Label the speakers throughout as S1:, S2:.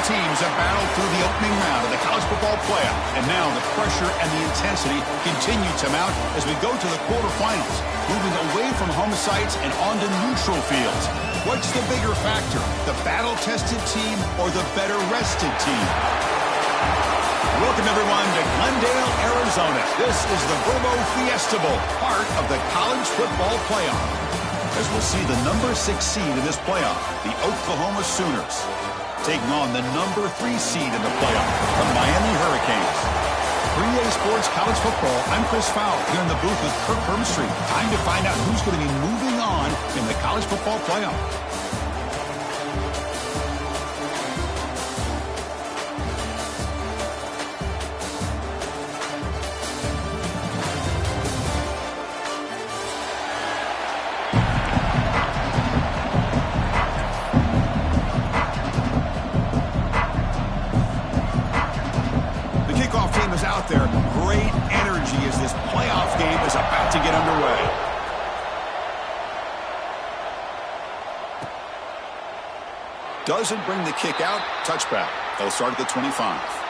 S1: teams have battled through the opening round of the college football playoff, and now the pressure and the intensity continue to mount as we go to the quarterfinals, moving away from home sites and onto neutral fields. What's the bigger factor, the battle-tested team or the better-rested team? Welcome, everyone, to Glendale, Arizona. This is the Verbo Fiesta Bowl, part of the college football playoff, as we'll see the number 6 seed in this playoff, the Oklahoma Sooners, taking on the number 3 seed in the playoff, the Miami Hurricanes. For EA Sports College Football, I'm Chris Fowle here in the booth with Kirk Hermstreet. Time to find out who's going to be moving on in the college football playoff. Out there, great energy as this playoff game is about to get underway. Doesn't bring the kick out. Touchback. They'll start at the 25.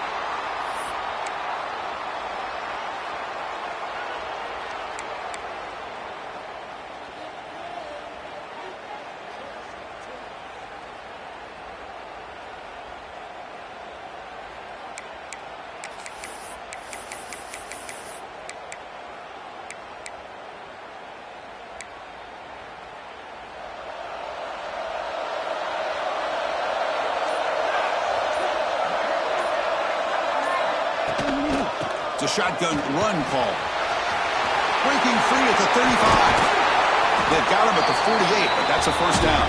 S1: It's a shotgun run call. Breaking free at the 35. They've got him at the 48, but that's a first down.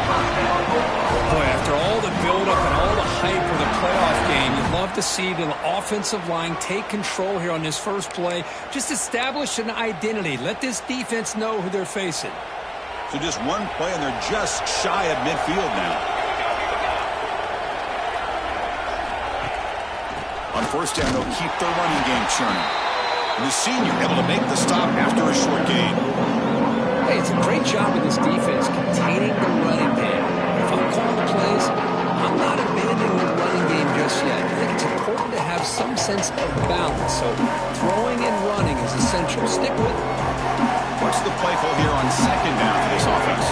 S2: Boy, after all the buildup and all the hype of the playoff game, you'd love to see the offensive line take control here on this first play. Just establish an identity. Let this defense know who they're facing.
S1: So just one play, and they're just shy of midfield now. On first down, they'll keep their running game churning. And the senior able to make the stop after a short gain.
S2: Hey, it's a great job of this defense containing the running game. If I'm calling the plays, I'm not abandoning the running game just yet. I think it's important to have some sense of balance. So throwing and running is essential. Stick with it.
S1: What's the play call here on second down for this offense?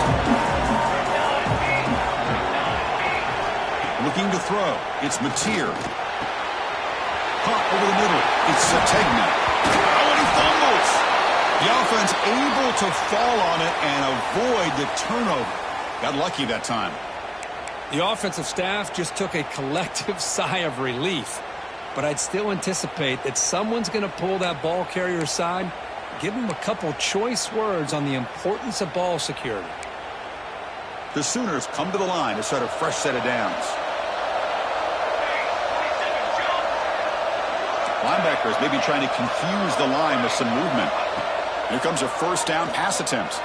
S1: Looking to throw. It's Mateer. Over the middle, it's Sategna. Oh, and he fumbles. The offense able to fall on it and avoid the turnover. Got lucky that time.
S2: The offensive staff just took a collective sigh of relief. But I'd still anticipate that someone's going to pull that ball carrier aside, give him a couple choice words on the importance of ball security.
S1: The Sooners come to the line to start a fresh set of downs. Linebackers maybe trying to confuse the line with some movement. Here comes a first down pass attempt.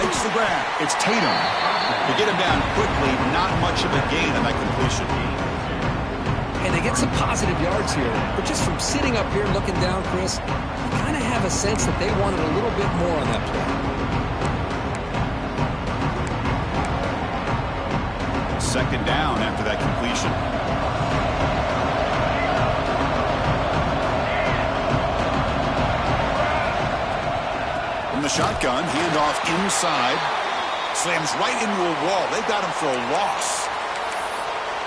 S1: Makes the grab. It's Tatum. To get him down quickly, not much of a gain on that completion.
S2: And they get some positive yards here. But just from sitting up here looking down, Chris, you kind of have a sense that they wanted a little bit more on that play.
S1: Second down after that completion. The shotgun, handoff inside, slams right into a wall. They've got him for a loss.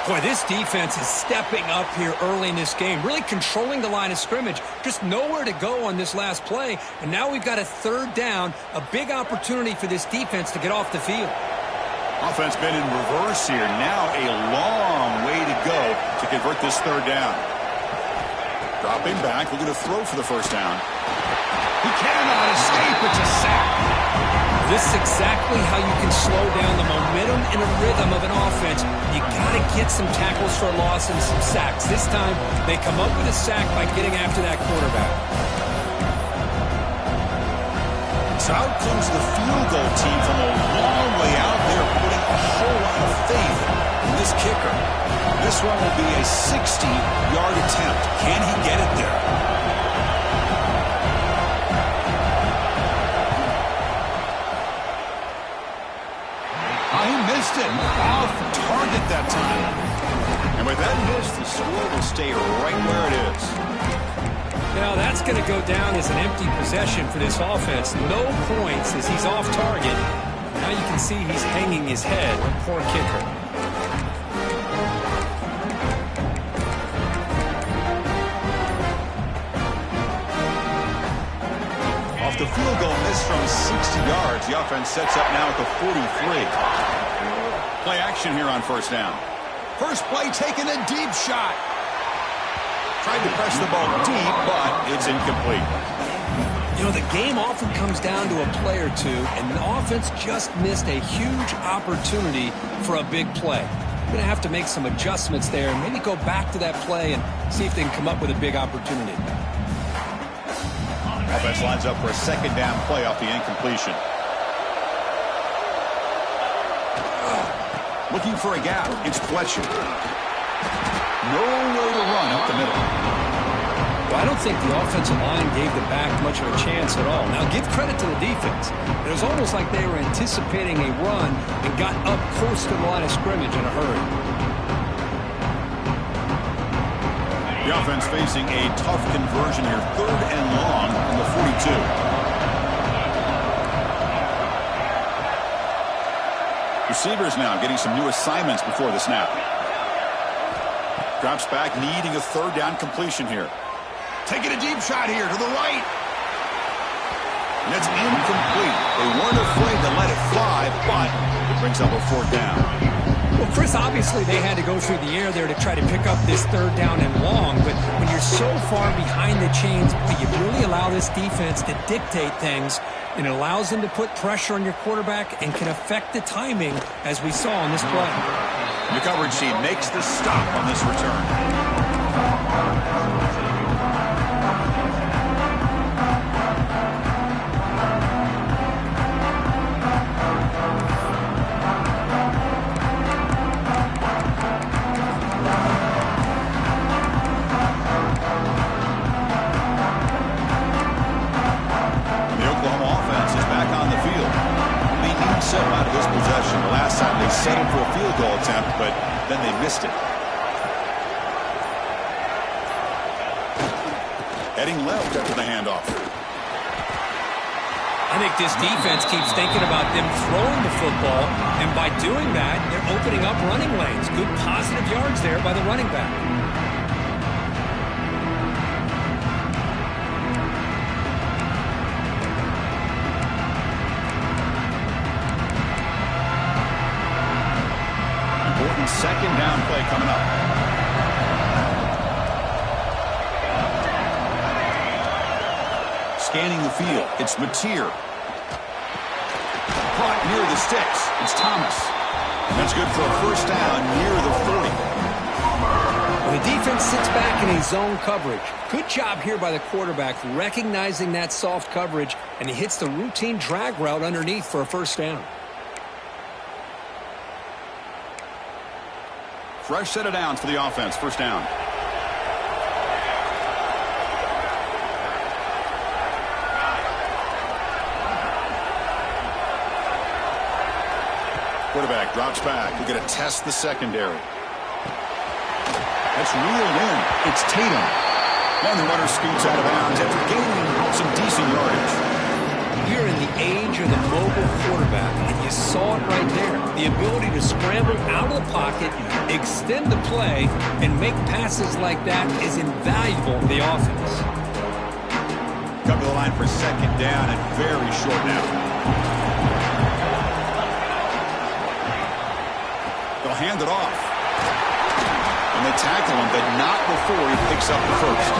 S2: Boy, this defense is stepping up here early in this game, really controlling the line of scrimmage. Just nowhere to go on this last play, and now we've got a third down, a big opportunity for this defense to get off the field.
S1: Offense been in reverse here. Now a long way to go to convert this third down. Dropping back, looking to throw for the first down. He cannot escape. It's a sack.
S2: This is exactly how you can slow down the momentum and a rhythm of an offense. You got to get some tackles for loss and some sacks. This time, they come up with a sack by getting after that quarterback.
S1: So out comes the field goal team from a long way out there, putting a whole lot of faith in this kicker. This one will be a 60-yard attempt. Can he get it there? He missed it. Off target that time. And with
S2: Now that's going to go down as an empty possession for this offense. No points as he's off target. Now you can see he's hanging his head. Poor kicker.
S1: Off the field goal miss from 60 yards. The offense sets up now at the 43. Play action here on first down. First play taking a deep shot. Tried to press the ball deep, but it's incomplete.
S2: You know, the game often comes down to a play or two, and the offense just missed a huge opportunity for a big play. Going to have to make some adjustments there and maybe go back to that play and see if they can come up with a big opportunity.
S1: Offense lines up for a second down play off the incompletion. Looking for a gap. It's Fletcher. Nowhere to run up the middle.
S2: Well, I don't think the offensive line gave the back much of a chance at all. Now, give credit to the defense. It was almost like they were anticipating a run and got up close to the line of scrimmage in a hurry.
S1: The offense facing a tough conversion here. 3rd and long from the 42. Receivers now getting some new assignments before the snap. Drops back, needing a 3rd down completion here. Taking a deep shot here to the right. And that's incomplete. They weren't afraid to let it fly, but it brings up a 4th down.
S2: Well, Chris, obviously they had to go through the air there to try to pick up this 3rd down and long, but when you're so far behind the chains, you really allow this defense to dictate things, and it allows them to put pressure on your quarterback and can affect the timing, as we saw on this play.
S1: The coverage team makes the stop on this return.
S2: Out of this possession. The last time they settled for a field goal attempt, but then they missed it. Heading left after the handoff.
S3: I think this defense keeps thinking about them throwing the football, and by doing that, they're opening up running lanes. Good positive yards there by the running back.
S2: Second down play coming up. Scanning the field. It's Mateer. Caught near the sticks. It's Thomas. And that's good for a first down near the 40.
S3: When the defense sits back in a zone coverage, good job here by the quarterback recognizing that soft coverage, and he hits the routine drag route underneath for a first down.
S2: Fresh set of downs for the offense. First down. Quarterback drops back. We're going to test the secondary. That's reeled in. It's Tatum. And the runner scoots out of bounds after gaining some decent yardage.
S3: You're in the age of the mobile quarterback, and you saw it right there. The ability to scramble out of the pocket, extend the play, and make passes like that is invaluable to the offense.
S2: Come to the line for second down and very short now. They'll hand it off. And they tackle him, but not before he picks up the first.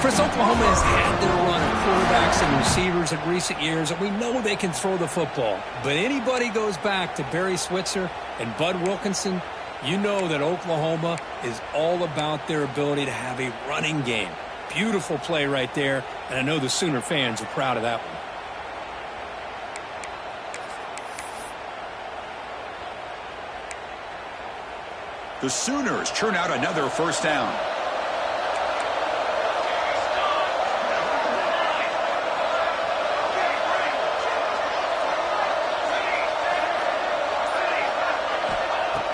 S3: Chris, Oklahoma has had their run of quarterbacks and receivers in recent years, and we know they can throw the football. But anybody goes back to Barry Switzer and Bud Wilkinson, you know that Oklahoma is all about their ability to have a running game. Beautiful play right there, and I know the Sooner fans are proud of that one.
S2: The Sooners churn out another first down.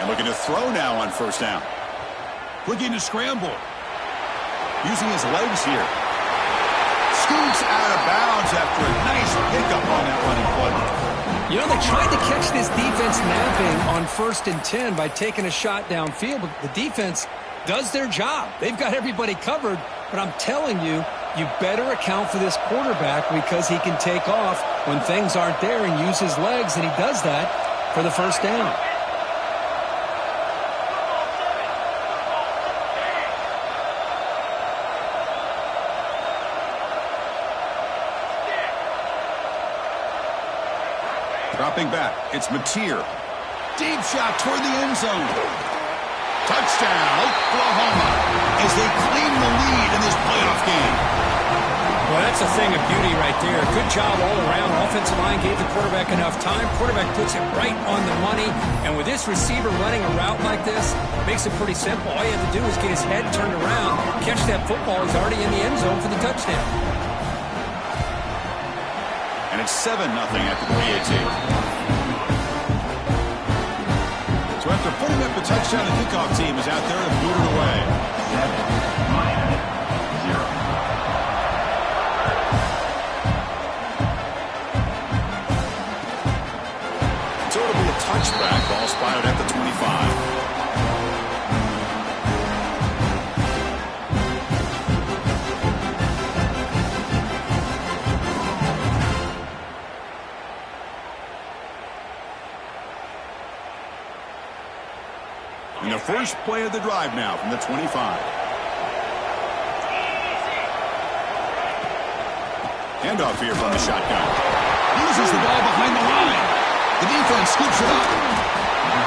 S2: And looking to throw now on first down. Looking to scramble.
S1: using his legs here. Scoots out of bounds after a nice pickup on that running play.
S3: You know, they tried to catch this defense napping on 1st and 10 by taking a shot downfield, but the defense does their job. They've got everybody covered, but I'm telling you, you better account for this quarterback because he can take off when things aren't there and use his legs, and he does that for the first down.
S1: Dropping back, it's Mateer. Deep shot toward the end zone. Touchdown, Oklahoma, as they claim the lead in this playoff game.
S3: Well, that's a thing of beauty right there. Good job all around. Offensive line gave the quarterback enough time. Quarterback puts it right on the money. And with this receiver running a route like this, makes it pretty simple. All you have to do is get his head turned around, catch that football. He's already in the end zone for the touchdown.
S1: And it's 7-0 after the PAT. So after putting up the touchdown, the kickoff team is out there to boot it away. 7-0. So it'll be a touchback. Ball spotted at the 25. And the first play of the drive now from the 25. Handoff here from the shotgun. Loses the ball behind the line. The defense scoops it up.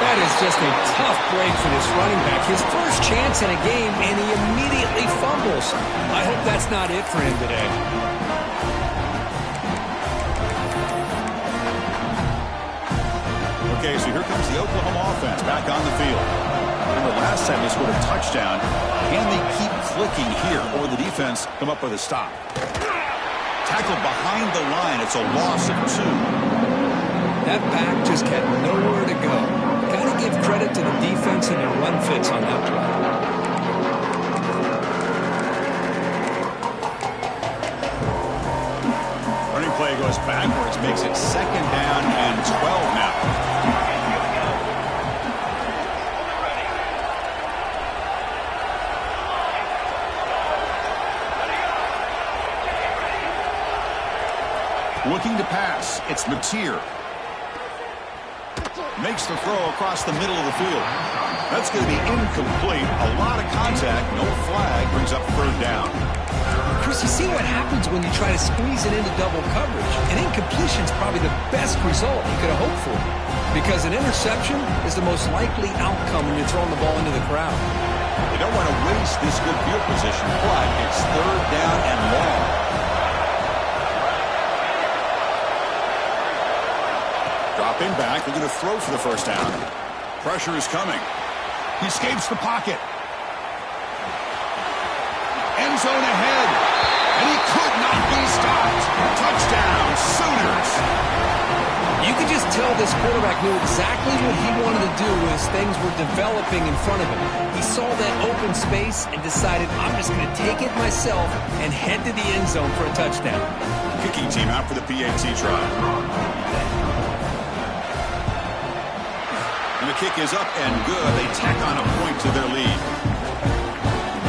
S3: That is just a tough break for this running back. His first chance in a game, and he immediately fumbles. I hope that's not it for him today.
S1: Okay, so here comes the Oklahoma offense back on the field. Remember last time they scored a touchdown. Can they keep clicking here, or the defense come up with a stop? Tackled behind the line. It's a loss of 2.
S3: That back just had nowhere to go. Got to give credit to the defense and their run fits on that play.
S1: Running play goes backwards, makes it 2nd down and 12 now. Looking to pass, it's Mateer. Makes the throw across the middle of the field. That's going to be incomplete. A lot of contact, no flag, brings up 3rd down.
S3: Chris, you see what happens when you try to squeeze it into double coverage. An incompletion is probably the best result you could have hoped for, because an interception is the most likely outcome when you're throwing the ball into the crowd.
S1: You don't want to waste this good field position, but it's 3rd down and long. Dropping back, they're going to throw for the first down. Pressure is coming. He escapes the pocket. End zone ahead. And he could not be stopped. Touchdown, Sooners.
S3: You could just tell this quarterback knew exactly what he wanted to do as things were developing in front of him. He saw that open space and decided, I'm just going to take it myself and head to the end zone for a touchdown.
S1: Kicking team out for the PAT try. And the kick is up and good. They tack on a point to their lead.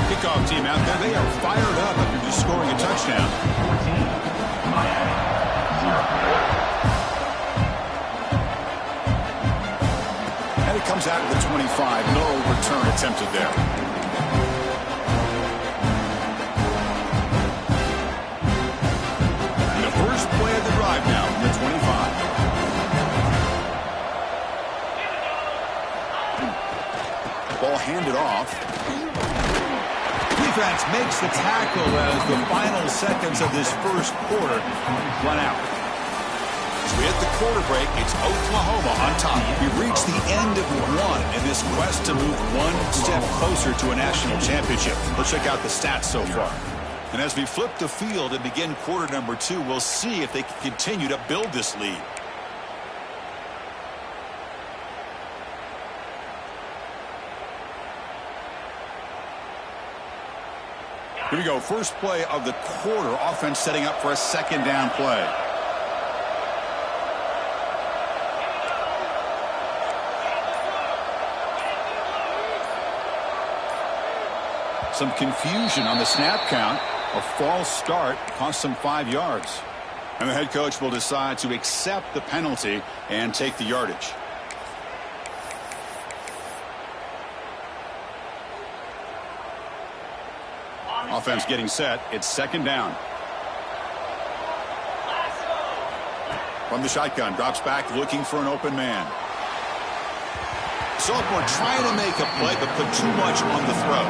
S1: Kickoff team out there. They are fired up after just scoring a touchdown. And it comes out of the 25. No return attempted there. And the first play of the drive now from the 25. Ball handed off. Defense makes the tackle as the final seconds of this first quarter run out. As we hit the quarter break, it's Oklahoma on top. We've reached the end of 1 in this quest to move one step closer to a national championship. Let's check out the stats so far. And as we flip the field and begin quarter number 2, we'll see if they can continue to build this lead. Here we go. First play of the quarter. Offense setting up for a second down play. Some confusion on the snap count. A false start cost them 5 yards. And the head coach will decide to accept the penalty and take the yardage. Offense getting set. It's second down. From the shotgun, drops back looking for an open man. Sophomore trying to make a play but put too much on the throw.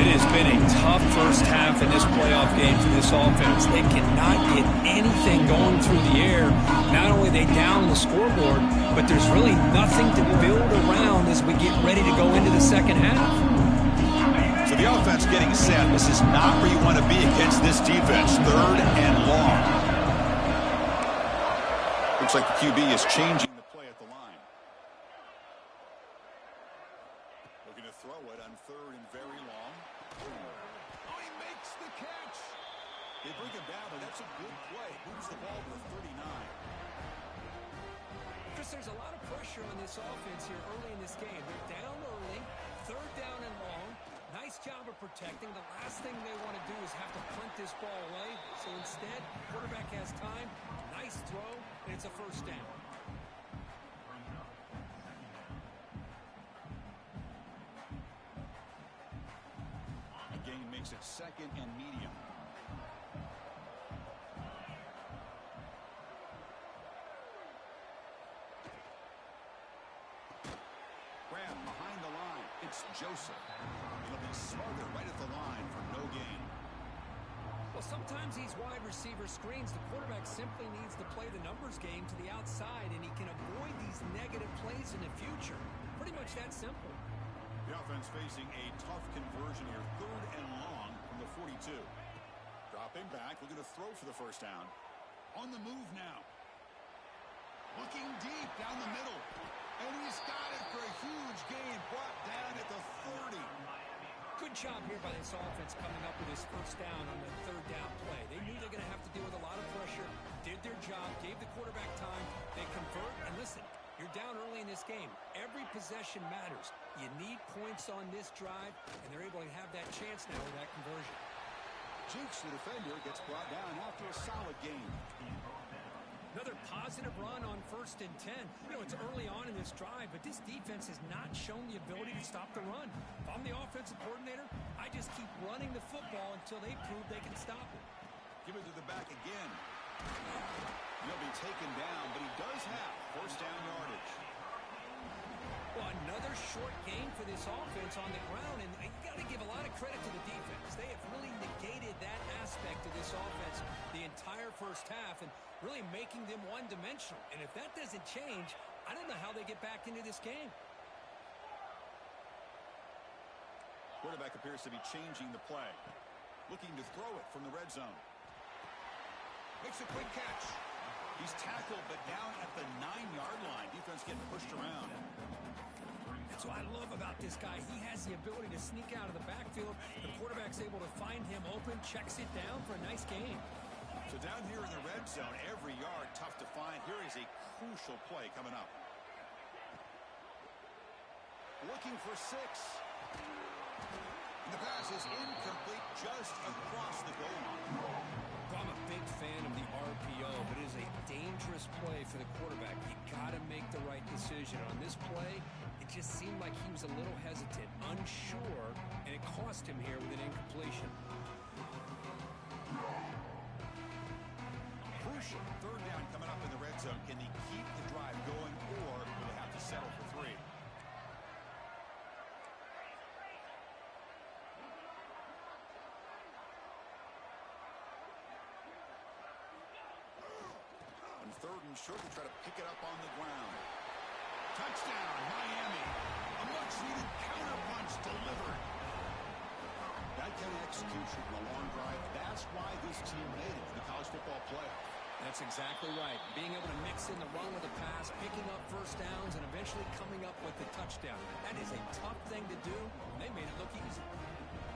S3: It has been a tough first half in this playoff game for this offense. They cannot get anything going through the air. Not only are they down the scoreboard, but there's really nothing to build around as we get ready to go into the second half.
S1: So the offense getting set. This is not where you want to be against this defense. Third and long. Looks like the QB is changing the play at the line. Looking to throw it on third and very long. Oh, he makes the catch. They bring him down, but that's a good play. Moves the ball to the 39.
S2: Chris, there's a lot of pressure on this offense here early in this game. They're down early, third down and long. Nice job of protecting. The last thing they want to do is have to punt this ball away. So instead, quarterback has time. Nice throw, and it's a first down.
S1: The gain makes it second and medium. Grab behind the line. It's Joseph. It'll be smothered right at the line for no gain.
S2: Well, sometimes these wide receiver screens, the quarterback simply needs to play the numbers game to the outside, and he can avoid these negative plays in the future. Pretty much that simple.
S1: The offense facing a tough conversion here. Third and long from the 42. Dropping back, looking to throw for the first down. On the move now. Looking deep down the middle. And he's got it for a huge gain. Brought down at the 30.
S2: Good job here by this offense coming up with his first down on the third down play. They knew they're going to have to deal with a lot of pressure, did their job, gave the quarterback time. They convert, and listen, you're down early in this game. Every possession matters. You need points on this drive, and they're able to have that chance now with that conversion.
S1: Jinx, the defender, gets brought down after a solid game.
S2: Another positive run on 1st and 10. You know, it's early on in this drive, but this defense has not shown the ability to stop the run. If I'm the offensive coordinator, I just keep running the football until they prove they can stop it.
S1: Give it to the back again. He'll be taken down, but he does have first down yardage.
S2: Well, another short gain for this offense on the ground, and you got to give a lot of credit to the defense. They have really negated that aspect of this offense the entire first half and really making them one-dimensional. And if that doesn't change, I don't know how they get back into this game.
S1: Quarterback appears to be changing the play. Looking to throw it from the red zone. Makes a quick catch. He's tackled, but down at the 9-yard line. Defense getting pushed around.
S2: That's what I love about this guy. He has the ability to sneak out of the backfield. The quarterback's able to find him open, checks it down for a nice gain.
S1: So down here in the red zone, every yard tough to find. Here is a crucial play coming up. Looking for 6. And the pass is incomplete just across the goal line.
S2: I'm a big fan of the RPO, but it is a dangerous play for the quarterback. You got to make the right decision. On this play, it just seemed like he was a little hesitant, unsure, and it cost him here with an incompletion.
S1: Crucial third down coming up in the red zone. Can they keep the drive going, or will they have to settle for 3? Third and short to try to pick it up on the ground. Touchdown, Miami. A much-needed counter-punch delivered. That kind of execution in a long drive, that's why this team made it to the college football playoff.
S2: That's exactly right. Being able to mix in the run with the pass, picking up first downs, and eventually coming up with the touchdown. That is a tough thing to do, and they made it look easy.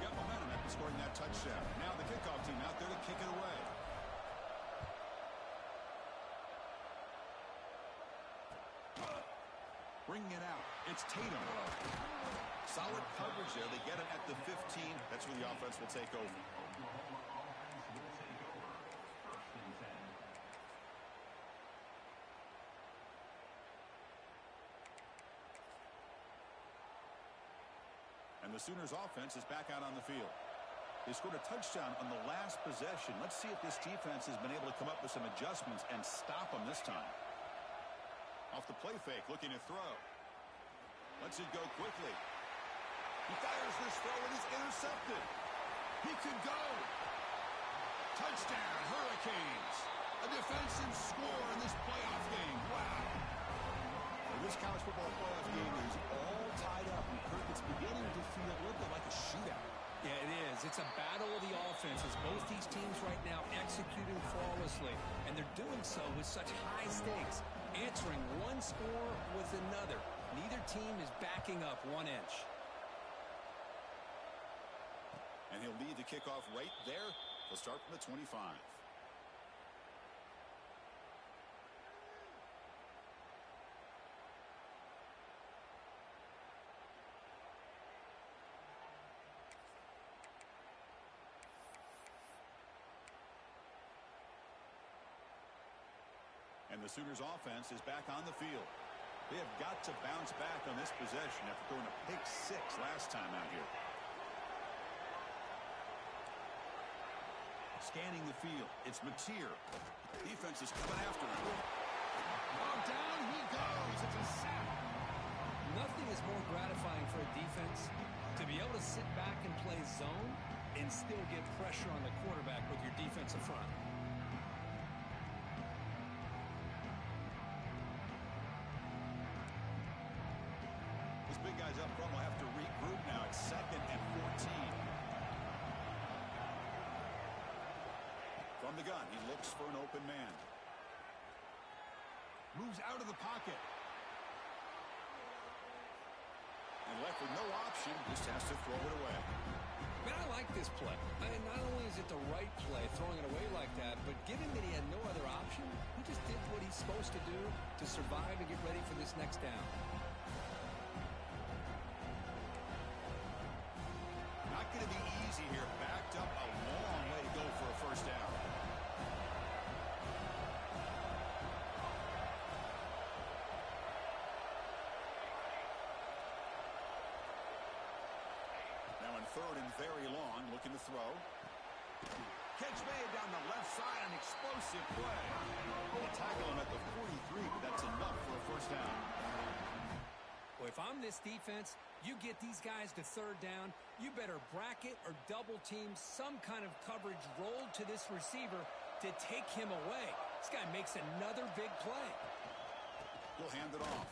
S1: Got momentum at the scoring that touchdown. Now the kickoff team out there to kick it away. Bringing it out. It's Tatum. Solid coverage there. They get it at the 15. That's where the offense will take over. And the Sooners offense is back out on the field. They scored a touchdown on the last possession. Let's see if this defense has been able to come up with some adjustments and stop them this time. Off the play fake, looking to throw. Lets it go quickly. He fires this throw and is intercepted. He could go. Touchdown, Hurricanes. A defensive score in this playoff game. Wow. This college football playoff game is all tied up, and Kirk, it's beginning to feel a little bit like a shootout.
S3: Yeah, it is. It's a battle of the offenses. Both these teams right now executing flawlessly, and they're doing so with such high stakes, answering one score with another. Neither team is backing up 1 inch.
S1: And he'll lead the kickoff right there. He'll start from the 25. And the Sooners offense is back on the field. They have got to bounce back on this possession after throwing a pick 6 last time out here. Scanning the field. It's Mateer. Defense is coming after him. Oh, down he goes. It's a sack.
S3: Nothing is more gratifying for a defense to be able to sit back and play zone and still get pressure on the quarterback with your defensive front.
S1: Big guys up front will have to regroup now. It's 2nd and 14. From the gun, he looks for an open man. Moves out of the pocket. And left with no option, just has to throw it away.
S3: Man, I like this play. I mean, not only is it the right play, throwing it away like that, but given that he had no other option, he just did what he's supposed to do to survive and get ready for this next down.
S1: Not going to be easy here. Backed up a long way to go for a first down. Now in 3rd and very long, looking to throw. Catch made down the left side, an explosive play. They tackle him at the 43, but that's enough for a first down.
S3: Well, if I'm this defense, you get these guys to 3rd down, you better bracket or double team some kind of coverage rolled to this receiver to take him away. This guy makes another big play.
S1: He'll hand it off.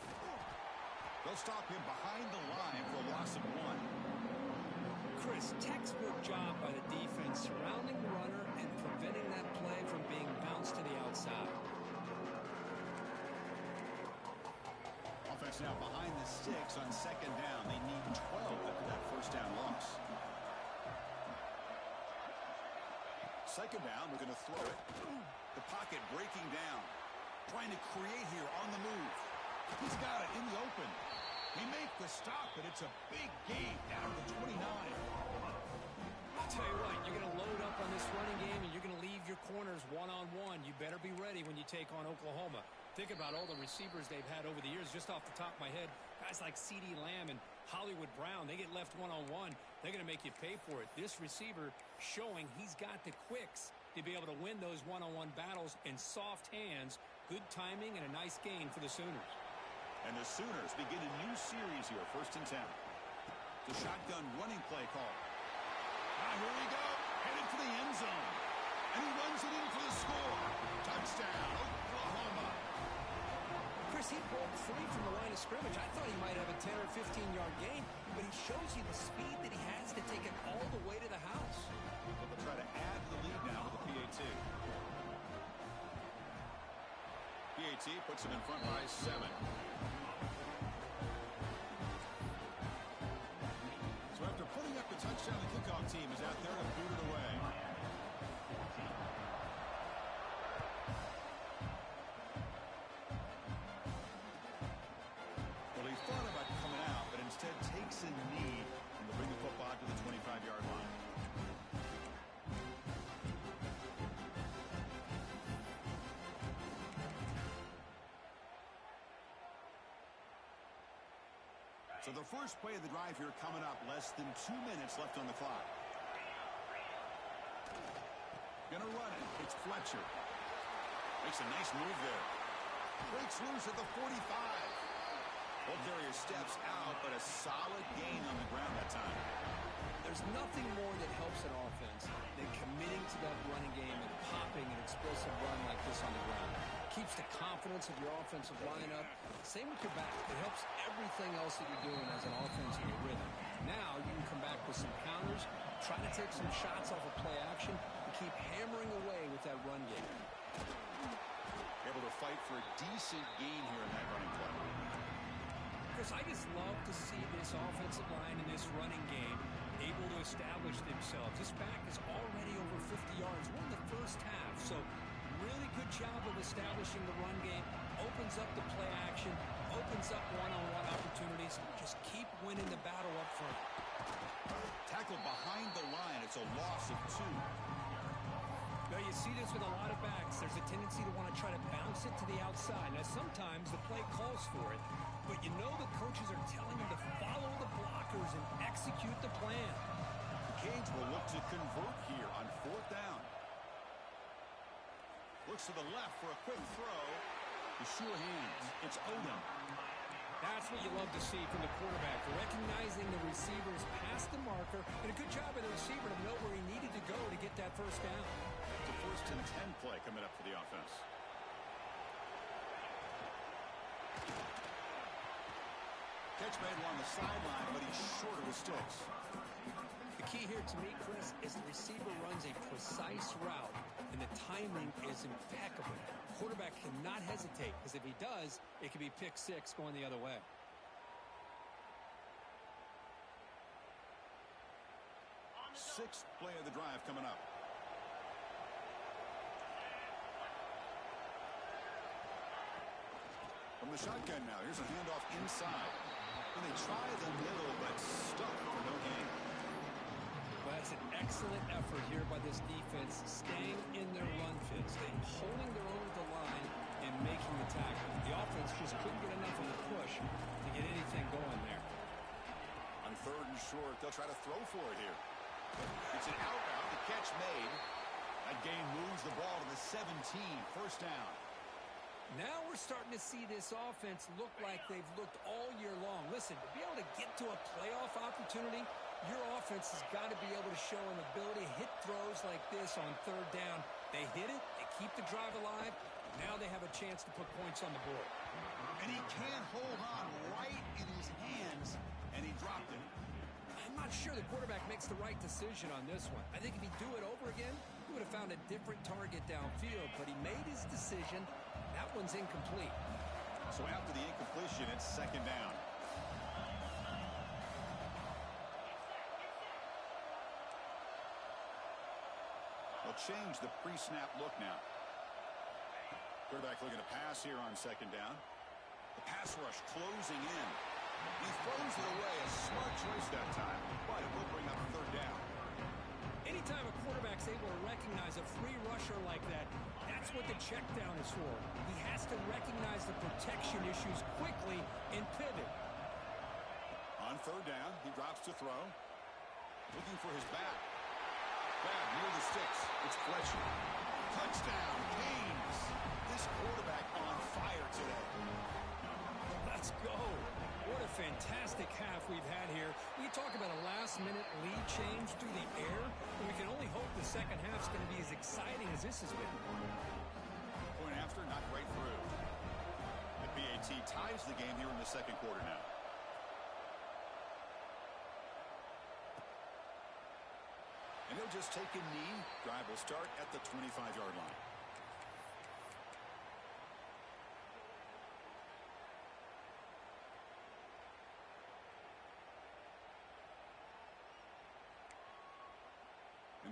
S1: They'll stop him behind the line for a loss of 1.
S3: Chris, textbook job by the defense surrounding the runner and preventing that play from being bounced to the outside.
S1: Offense now behind the 6 on 2nd down. They need 12 after that first down loss. 2nd down, we're going to throw it. The pocket breaking down. Trying to create here on the move. He's got it in the open. He make the stop, but it's a big gain down to the 29.
S3: I'll tell you what, you're going to load up on this running game and you're going to leave your corners one-on-one. You better be ready when you take on Oklahoma. Think about all the receivers they've had over the years. Just off the top of my head, guys like CeeDee Lamb and Hollywood Brown, they get left one-on-one. They're going to make you pay for it. This receiver showing he's got the quicks to be able to win those one-on-one battles in soft hands. Good timing and a nice gain for the Sooners.
S1: And the Sooners begin a new series here, 1st and 10. The shotgun running play call. Now here we go, headed for the end zone. And he runs it in for the score. Touchdown, Oklahoma.
S3: Chris, he broke free from the line of scrimmage. I thought he might have a 10 or 15-yard gain, but he shows you the speed that he has to take it all the way to the house.
S1: Well, they'll try to add to the lead now with the PAT. PAT puts him in front by 7. So after putting up the touchdown. The kickoff team is out there to boot it away. Well, he thought about coming out, but instead takes a knee and will bring the football to the 25-yard line. So the first play of the drive here coming up, less than 2 minutes left on the clock. Gonna run it. It's Fletcher. Makes a nice move there. Breaks loose at the 45. Ball carrier steps out, but a solid gain on the ground that time.
S2: There's nothing more that helps an offense than committing to that running game and popping an explosive run like this on the ground. Keeps the confidence of your offensive line up. Same with your back. It helps everything else that you're doing as an offense in your rhythm. Now you can come back with some counters, try to take some shots off of play action, and keep hammering away with that run game.
S1: Able to fight for a decent gain here in that running play.
S2: Chris, I just love to see this offensive line in this running game able to establish themselves. This back is already over 50 yards. We're in the first half, so really good job of establishing the run game. Opens up the play action, opens up one-on-one opportunities. Just keep winning the battle up front.
S1: Tackled behind the line. It's a loss of 2.
S2: Now, you see this with a lot of backs. There's a tendency to want to try to bounce it to the outside. Now, sometimes the play calls for it, but you know the coaches are telling them to follow the blockers and execute the plan.
S1: The Canes will look to convert here on 4th down. Looks to the left for a quick throw. The sure hands. It's Odom.
S2: That's what you love to see from the quarterback, recognizing the receivers past the marker, and a good job of the receiver to know where he needed to go to get that first down.
S1: It's a 1st and 10 play coming up for the offense. Catch made along the sideline, but he's short of the sticks.
S2: The key here to me, Chris, is the receiver runs a precise route, and the timing is impeccable. Quarterback cannot hesitate, because if he does, it could be pick 6 going the other way.
S1: Sixth play of the drive coming up. From the shotgun now, here's a handoff inside. And they try the middle, but stuck for no gain.
S2: Well, that's an excellent effort here by this defense, staying in their run fit, staying holding their own at the line and making the tackle. The offense just couldn't get enough of a push to get anything going there.
S1: On 3rd and short, they'll try to throw for it here. It's an out route, the catch made. That gain moves the ball to the 17, 1st down.
S2: Now we're starting to see this offense look like they've looked all year long. Listen, to be able to get to a playoff opportunity, your offense has got to be able to show an ability to hit throws like this on 3rd down. They hit it, they keep the drive alive. Now they have a chance to put points on the board.
S1: And he can't hold on right in his hands, and he dropped it.
S2: I'm not sure the quarterback makes the right decision on this one. I think if he'd do it over again, he would have found a different target downfield, but he made his decision. That one's incomplete.
S1: So after the incompletion, it's 2nd down. They'll change the pre-snap look now. Quarterback looking to pass here on 2nd down. The pass rush closing in. He throws it away. A smart choice that time, but it will bring up 3rd down.
S2: Anytime a quarterback's able to recognize a free rusher like that, that's what the check down is for. He has to recognize the protection issues quickly and pivot.
S1: On 3rd down, he drops to throw. Looking for his back. Bad near the sticks. It's Fletcher. Touchdown, Canes. This quarterback on fire today.
S2: Let's go. What a fantastic half we've had here. We talk about a last-minute lead change through the air, and we can only hope the second half's going to be as exciting as this has been.
S1: Point after, not right through. The BAT ties the game here in the 2nd quarter now. And they'll just take a knee. Drive will start at the 25-yard line.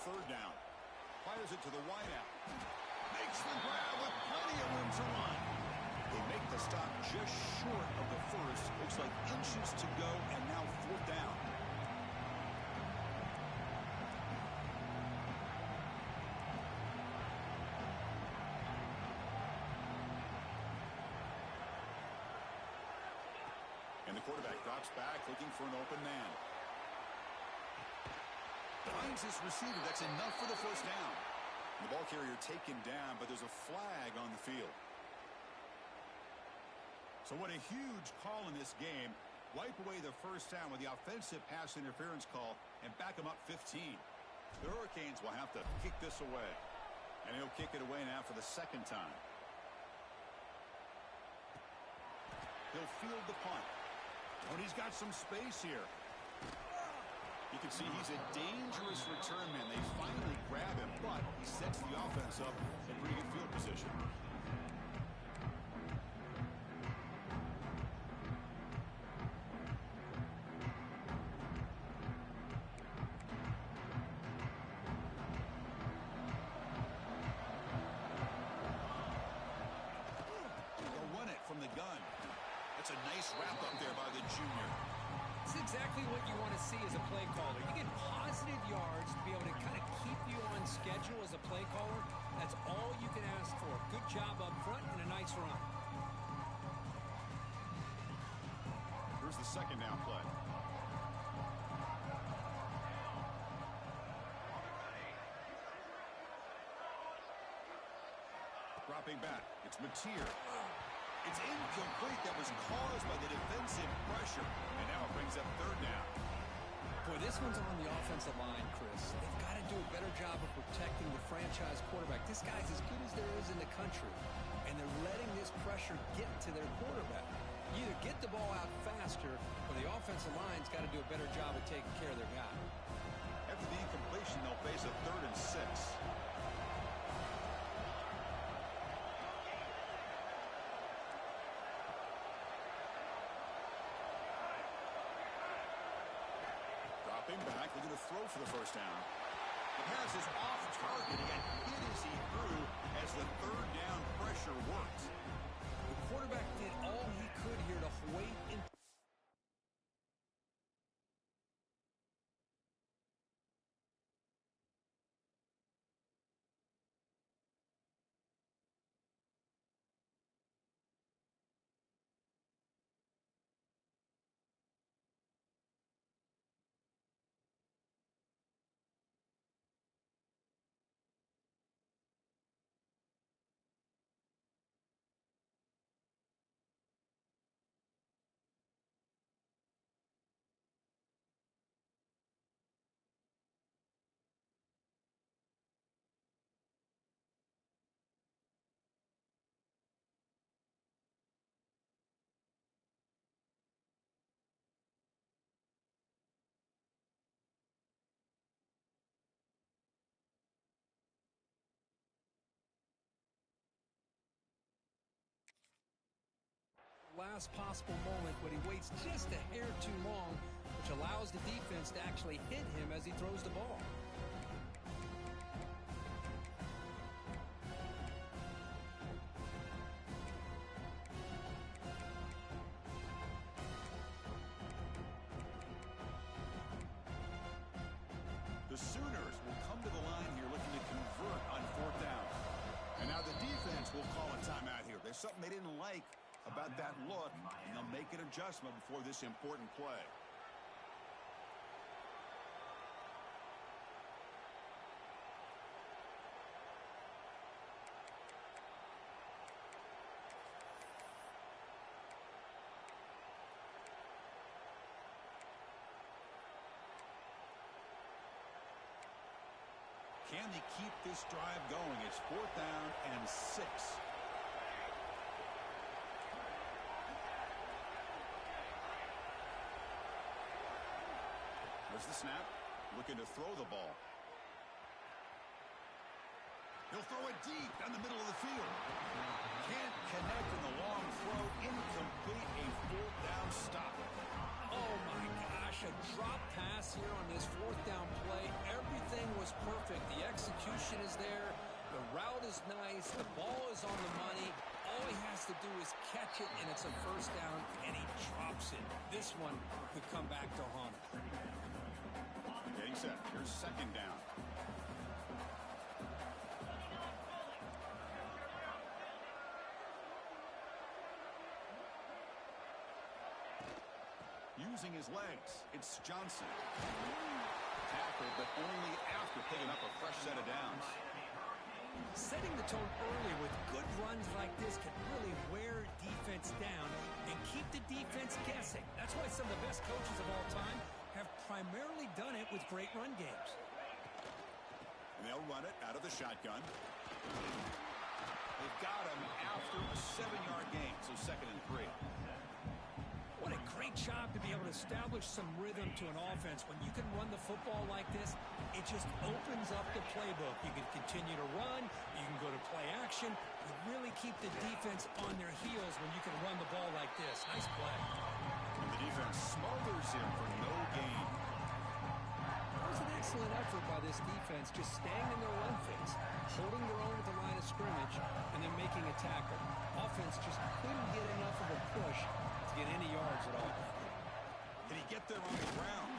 S1: third down. Fires it to the wideout. Makes the grab with plenty of room to run. They make the stop just short of the first. Looks like inches to go, and now fourth down. And the quarterback drops back, looking for an open man. Finds his receiver. That's enough for the first down. The ball carrier taken down, but there's a flag on the field. So what a huge call in this game. Wipe away the first down with the offensive pass interference call and back them up 15. The Hurricanes will have to kick this away. And he'll kick it away now for the second time. He'll field the punt. And he's got some space here. You can see he's a dangerous return man. They finally grab him, but he sets the offense up in pretty good field position. They'll run it from the gun. That's a nice wrap up there by the junior.
S3: It's exactly what you want to see as a play caller. You get positive yards to be able to kind of keep you on schedule as a play caller. That's all you can ask for. Good job up front and a nice run.
S1: Here's the second down play. Dropping back. It's Mateer. It's incomplete. That was caused by the defensive pressure. And now it brings up third down.
S3: Boy, this one's on the offensive line, Chris. They've got to do a better job of protecting the franchise quarterback. This guy's as good as there is in the country. And they're letting this pressure get to their quarterback. You either get the ball out faster, or the offensive line's got to do a better job of taking care of their guy.
S1: After the incompletion, they'll face a 3rd and 6. Back, looking to throw for the first down. The pass is off target. He got hit as he threw as the third down pressure worked.
S3: The quarterback did all he could here to wait and last possible moment, but he waits just a hair too long, which allows the defense to actually hit him as he throws the ball.
S1: The Sooners will come to the line here looking to convert on 4th down. And now the defense will call a timeout here. There's something they didn't like about that look, and they'll make an adjustment before this important play. Can they keep this drive going? It's 4th down and 6. There's the snap. Looking to throw the ball. He'll throw it deep down the middle of the field. Can't connect in the long throw. Incomplete. A 4th down stop.
S3: Oh, my gosh. A drop pass here on this 4th down play. Everything was
S2: is perfect. The execution is there. The route is nice. The ball is on the money. All he has to do is catch it, and it's a first down, and he drops it. This one could come back to haunt him.
S1: Getting set. Here's second down. Using his legs, it's Johnson. Tackle, but only after picking up a fresh set of downs.
S2: Setting the tone early with good runs like this can really wear defense down and keep the defense guessing. That's why some of the best coaches of all time have primarily done it with great run games.
S1: And they'll run it out of the shotgun. They've got him after a 7-yard gain, so 2nd and 3.
S2: What a great job to be able to establish some rhythm to an offense. When you can run the football like this, it just opens up the playbook. You can continue to run. You can go to play action. You really keep the defense on their heels when you can run the ball like this. Nice play.
S1: And the defense smothers him for no gain.
S2: That was an excellent effort by this defense, just staying in their run phase, holding their own at the line of scrimmage, and then making a tackle. Offense just couldn't get enough of a push to get any yards at all.
S1: Can he get there on the ground?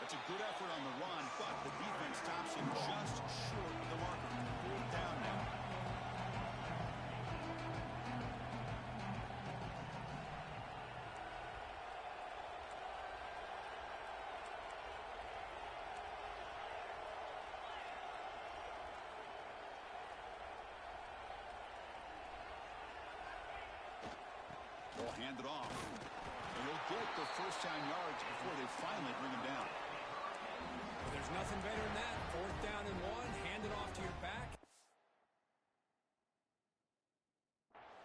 S1: That's a good effort on the run, but the defense stops him just short of the marker. 4th down now. They'll hand it off. And he'll get the first down yards before they finally bring him down.
S2: Well, there's nothing better than that. 4th down and 1. Hand it off to your back.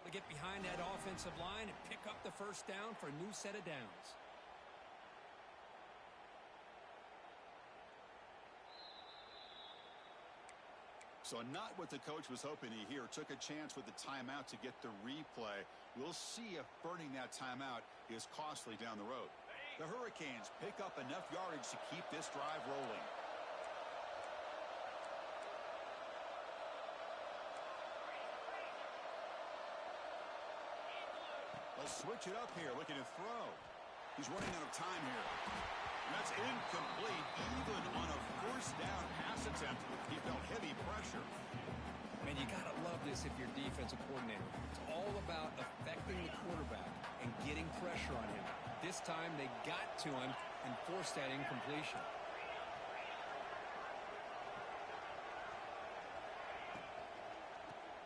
S2: To get behind that offensive line and pick up the first down for a new set of downs.
S1: So not what the coach was hoping to hear. Took a chance with the timeout to get the replay. We'll see if burning that timeout is costly down the road. The Hurricanes pick up enough yardage to keep this drive rolling. They'll switch it up here, looking to throw. He's running out of time here. And that's incomplete, even on a first down pass attempt. He felt heavy pressure.
S2: Man, you got to love this if you're defensive coordinator. It's all about affecting the quarterback and getting pressure on him. This time they got to him and forced that incompletion.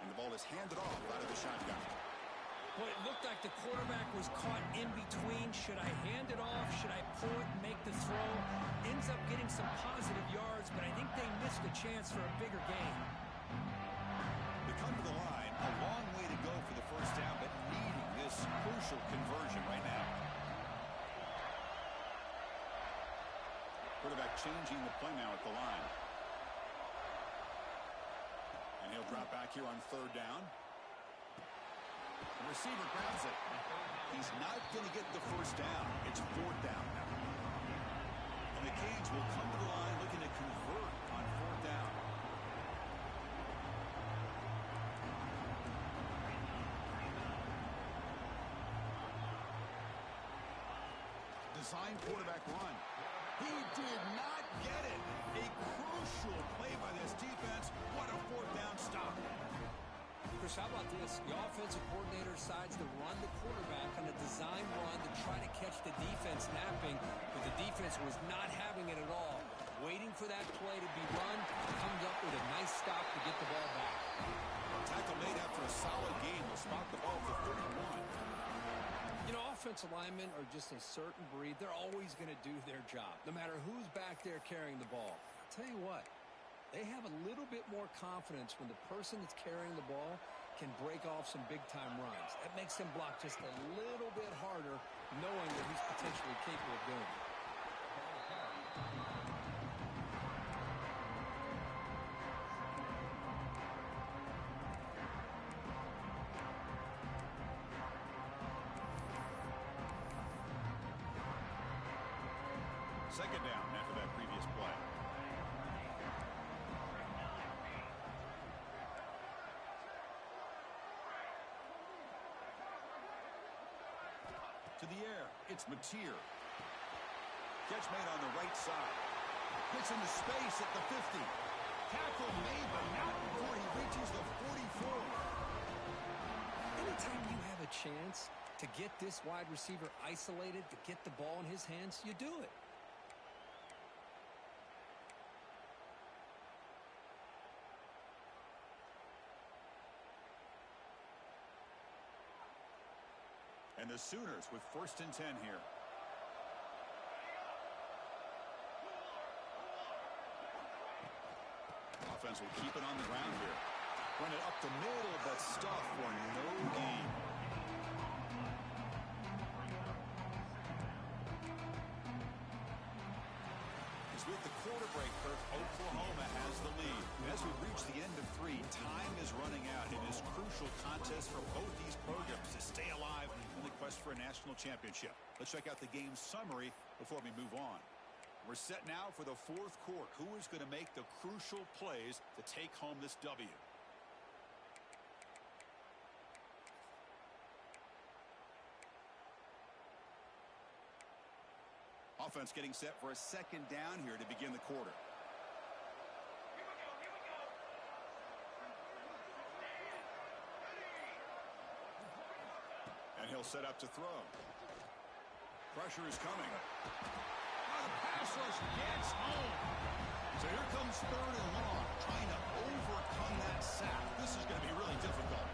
S1: And the ball is handed off out of the shotgun.
S2: Well, it looked like the quarterback was caught in between. Should I hand it off? Should I pull it and make the throw? Ends up getting some positive yards, but I think they missed a chance for a bigger gain.
S1: They come to the line, a long way to go for the first down, but needing this crucial conversion right now. Quarterback changing the play now at the line. And he'll drop back here on 3rd down. The receiver grabs it. He's not going to get the first down. It's 4th down now. And the Canes will come to the line looking to convert on 4th down. Design quarterback run. He did not get it. A crucial play by this defense. What a 4th down stop.
S2: Chris, how about this? The offensive coordinator decides to run the quarterback on a design run to try to catch the defense napping, but the defense was not having it at all. Waiting for that play to be run, comes up with a nice stop to get the ball back.
S1: Tackle made after a solid game. Will spot the ball for 31.
S2: You know, offensive linemen are just a certain breed. They're always going to do their job, no matter who's back there carrying the ball. I'll tell you what. They have a little bit more confidence when the person that's carrying the ball can break off some big-time runs. That makes them block just a little bit harder, knowing that he's potentially capable of doing it.
S1: Second down after that previous play. To the air. It's Mateer. Catch made on the right side. Gets into space at the 50. Tackle made, but not before he reaches the 44.
S2: Anytime you have a chance to get this wide receiver isolated, to get the ball in his hands, you do it.
S1: And the Sooners with 1st and 10 here. Offense will keep it on the ground here. Run it up the middle, but stuff for no gain. With the quarter break, Kirk, Oklahoma has the lead. And as we reach the end of 3, time is running out in this crucial contest for both these programs to stay alive in the quest for a national championship. Let's check out the game summary before we move on. We're set now for the 4th quarter. Who is going to make the crucial plays to take home this W? Offense getting set for a 2nd down here to begin the quarter. And he'll set up to throw. Pressure is coming. Oh, the pass rush gets home. So here comes 3rd and long, trying to overcome that sack. This is going to be really difficult.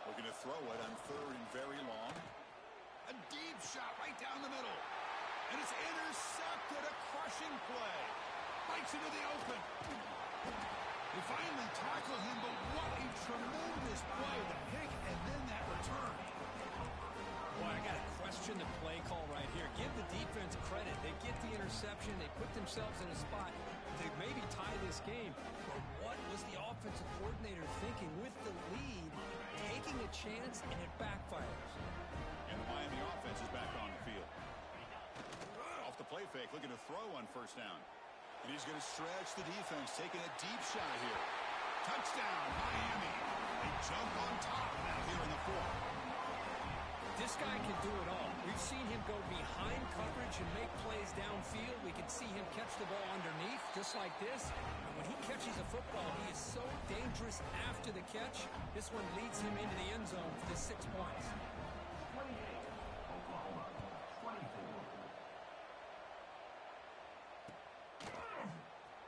S1: Looking to throw it on 3rd and very long. A deep shot right down the middle. And it's intercepted. A crushing play. Bites into the open. They finally tackle him, but what a tremendous play. The pick and then that return.
S2: Boy, I got to question the play call right here. Give the defense credit. They get the interception. They put themselves in a spot to maybe tie this game. But what was the offensive coordinator thinking with the lead, taking a chance, and it backfires?
S1: And the Miami offense is back on the field. Off the play fake, looking to throw on 1st down. And he's going to stretch the defense, taking a deep shot here. Touchdown, Miami. They jump on top now here in the 4th.
S2: This guy can do it all. We've seen him go behind coverage and make plays downfield. We can see him catch the ball underneath, just like this. And when he catches a football, he is so dangerous after the catch. This one leads him into the end zone for the 6 points.
S4: 28, Oklahoma, 24.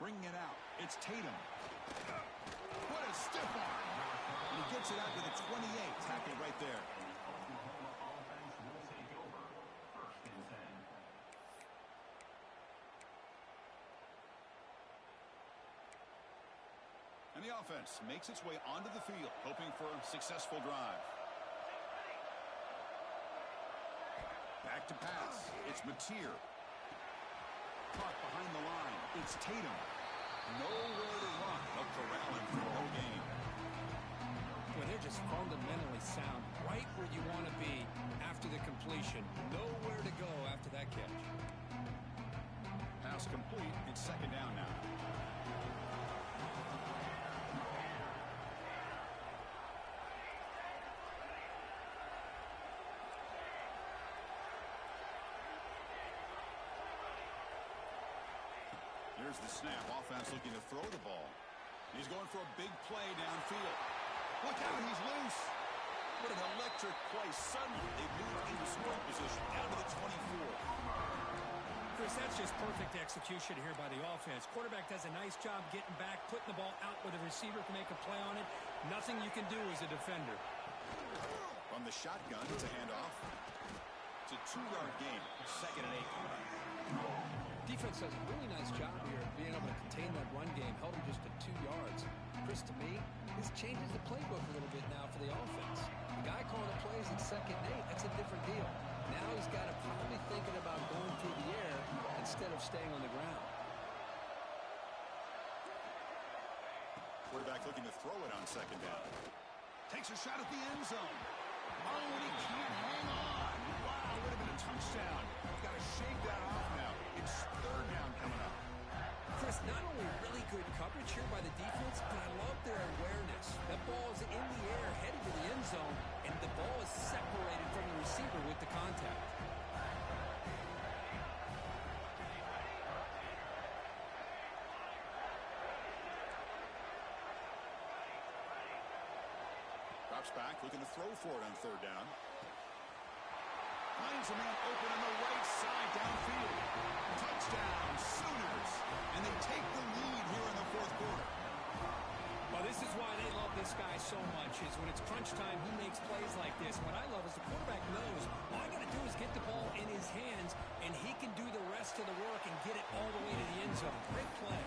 S1: Bringing it out. It's Tatum. What a stiff arm. And he gets it out to the 28. Tackled right there.
S4: Oklahoma offense will take over. 1st and 10.
S1: And the offense makes its way onto the field, hoping for a successful drive. Back to pass. It's Mateer. Caught behind the line. It's Tatum. Nowhere to run. They'll corral him for no gain.
S2: Well, they're just fundamentally sound, right where you want to be after the completion. Nowhere to go after that catch.
S1: Pass complete. It's 2nd down now. Here's the snap. Offense looking to throw the ball. He's going for a big play downfield. Look out, he's loose. What an electric play. Suddenly, they've moved into scoring position down to the 24.
S3: Chris, that's just perfect execution here by the offense. Quarterback does a nice job getting back, putting the ball out where the receiver can make a play on it. Nothing you can do as a defender.
S1: From the shotgun, it's a handoff. It's a 2-yard gain. 2nd and 8.
S2: Defense does a really nice job here of being able to contain that run game. Held him just to 2 yards. Chris, to me, this changes the playbook a little bit now for the offense. The guy calling the plays at 2nd and 8, that's a different deal. Now he's got to probably thinking about going through the air instead of staying on the ground.
S1: Quarterback looking to throw it on 2nd down. Takes a shot at the end zone. Oh, and he can't hang on. Wow, would have been a touchdown. Steps back, looking to throw for it on third down. Finds a man open on the right side downfield. Touchdown, Sooners. And they take the lead here in the fourth quarter.
S3: Well, this is why they love this guy so much, is when it's crunch time, he makes plays like this. What I love is the quarterback knows all I got to do is get the ball in his hands, and he can do the rest of the work and get it all the way to the end zone. Great play.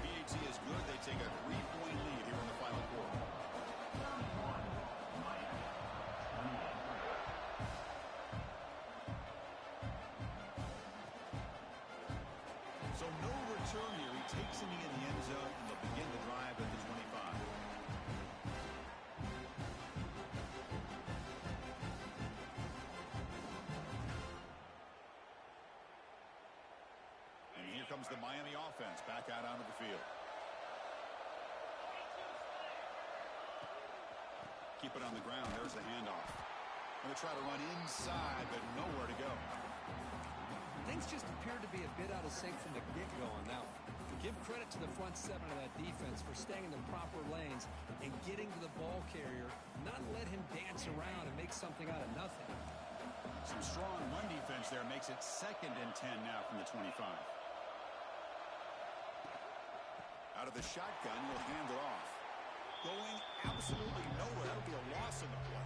S1: PAT is good. They take a 3-point lead here in the final quarter. So no return here. He takes him in the end zone, and they'll begin the drive at the 25. And here comes the Miami offense back out onto the field. Keep it on the ground. There's the handoff. Going to try to run inside, but nowhere to go.
S2: Things just appeared to be a bit out of sync from the get-go on that one. Give credit to the front seven of that defense for staying in the proper lanes and getting to the ball carrier, not let him dance around and make something out of nothing.
S1: Some strong run defense there makes it 2nd and 10 now from the 25. Out of the shotgun, will hand it off. Going absolutely nowhere. That'll be a loss in the play.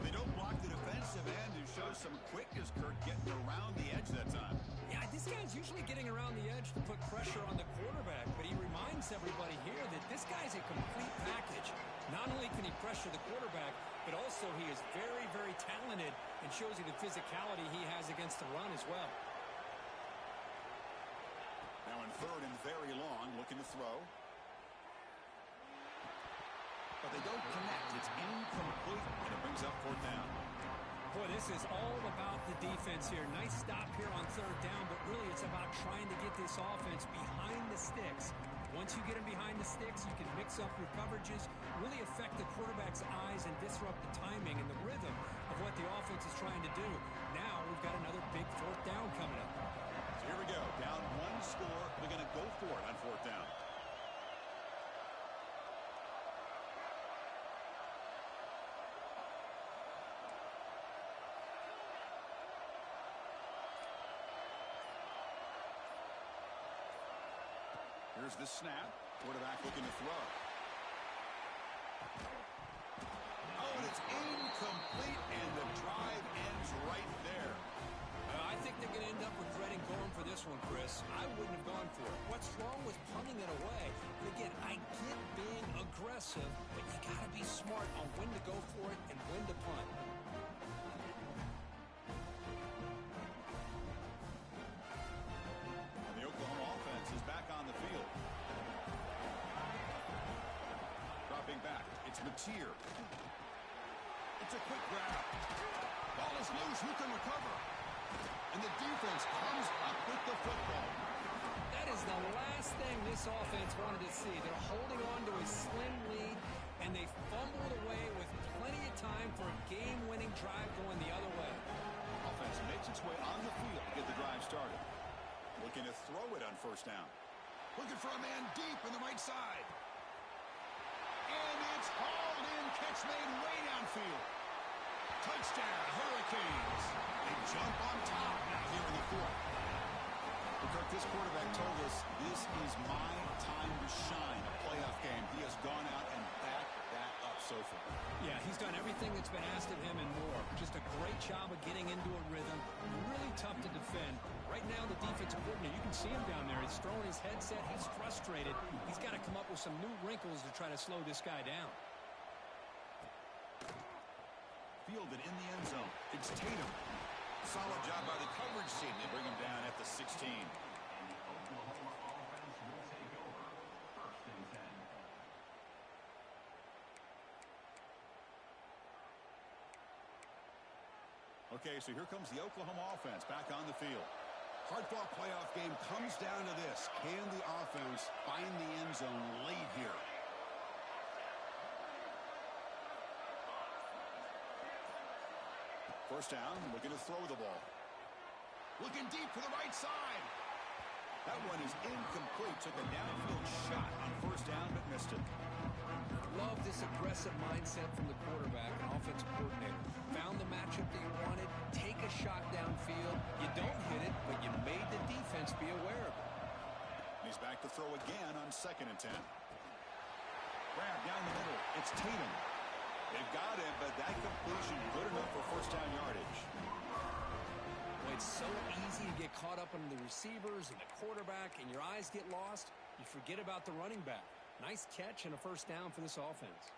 S1: They don't block the defensive end and show some quickness, Kurt, getting around the edge that time.
S3: Yeah, this guy's usually getting around the edge to put pressure on the quarterback, but he reminds everybody here that this guy's a complete package. Not only can he pressure the quarterback, but also he is very, very talented and shows you the physicality he has against the run as well.
S1: Now in 3rd and very long, looking to throw. But they don't connect. It's incomplete, and it brings up 4th down.
S3: Boy, this is all about the defense here. Nice stop here on 3rd down, but really it's about trying to get this offense behind the sticks. Once you get them behind the sticks, you can mix up your coverages, really affect the quarterback's eyes and disrupt the timing and the rhythm of what the offense is trying to do. Now we've got another big 4th down coming up.
S1: So here we go. Down 1 score. They're going to go for it on 4th down. Here's the snap. Quarterback looking to throw. Oh, and it's incomplete, and the drive ends right there.
S3: I think they're going to end up regretting going for this one, Chris. I wouldn't have gone for it. What's wrong with punting it away? And again, I get being aggressive, but you got to be smart on when to go for it and when to punt.
S1: Is back on the field. Dropping back. It's Mateer. It's a quick grab. Ball is loose. Who can recover? And the defense comes up with the football.
S3: That is the last thing this offense wanted to see. They're holding on to a slim lead, and they fumbled away with plenty of time for a game-winning drive going the other way.
S1: Offense makes its way on the field to get the drive started. Looking to throw it on 1st down. Looking for a man deep on the right side. And it's hauled in. Catch made way downfield. Touchdown, Hurricanes. They jump on top now here in the 4th. But Kirk, this quarterback told us this is my time to shine. A playoff game. He has gone out and backed that up so far.
S3: Yeah, he's done everything that's been asked of him and more. Just a great job of getting into a rhythm. Really tough to defend. Right now, the defensive coordinator, you can see him down there. He's throwing his headset. He's frustrated. He's got to come up with some new wrinkles to try to slow this guy down.
S1: Fielded in the end zone. It's Tatum. Solid job by the coverage team. They bring him down at the 16.
S4: And the Oklahoma offense will take over 1st and 10.
S1: Okay, so here comes the Oklahoma offense back on the field. Hard-fought playoff game comes down to this. Can the offense find the end zone late here? First down, looking to throw the ball. Looking deep for the right side. That one is incomplete. Took a downfield shot on first down, but missed it.
S2: Love this aggressive mindset from the quarterback and offensive coordinator. Found the matchup that you wanted. Take a shot downfield. You don't hit it, but you made the defense be aware of it.
S1: He's back to throw again on 2nd and 10. Grab down the middle. It's Tatum. They've got him, but that completion good enough for first down yardage.
S2: Well, it's so easy to get caught up in the receivers and the quarterback, and your eyes get lost. You forget about the running back. Nice catch and a first down for this offense.